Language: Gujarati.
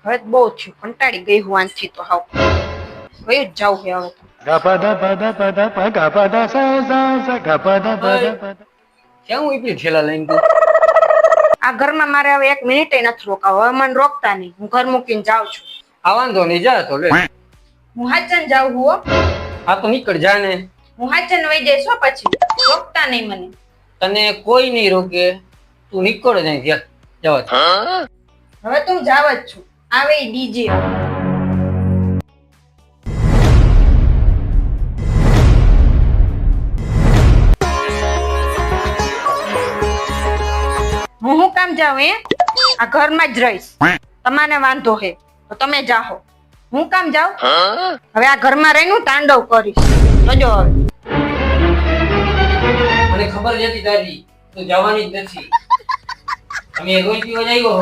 હવે તો બહુ થયું, કંટાળી ગઈ હું આનથી તો હાવ. હવે જ જાઉં હે હવે તો. ક્યાં હું એટલી ઠેલા લઈને તું? આ ઘરમાં મારે હવે 1 મિનિટ નથી રોકાવ. હવે મને રોકતા નહીં, હું ઘર મૂકીને જાઉં છું. આ વાંધો નહીં, જા તો લે. હું હાચન જાઉં હું હો. આ તો નીકળ જા ને. હું હાચન વઈ જઈશ હો, પછી રોકતા નહીં મને. તને કોઈ નહીં રોકે, તું નીકળ જાય ત્યાં જવા દે. હવે તો હું જાવ જ છું. આવે ડીજે. હું શું કામ જાઉં હે? આ ઘરમાં જ રહીશ. તમારે વાંધો હે તો તમે જાઓ. હું કામ જાઉં? હવે આ ઘરમાં રહીને તાંડવ કરીશ. જોજો હવે. મને ખબર જ હતી તારી તું જવાની જ નથી. અમે રોજ પીવા જઈએ હો.